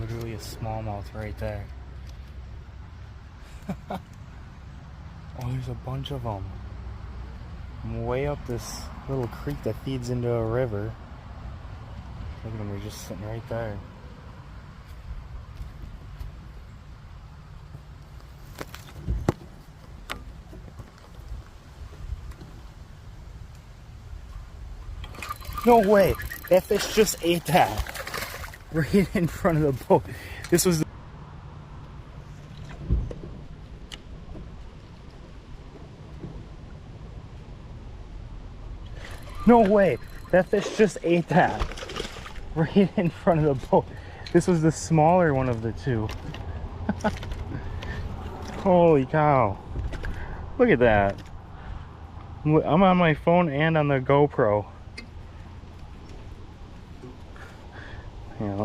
literally a smallmouth right there. Oh, there's a bunch of them. I'm way up this little creek that feeds into a river. Look at them, they're just sitting right there. No way! That fish just ate that. Right in front of the boat. This was the no way! That fish just ate that. Right in front of the boat. This was the smaller one of the two. Holy cow. Look at that. I'm on my phone and on the GoPro. Yeah.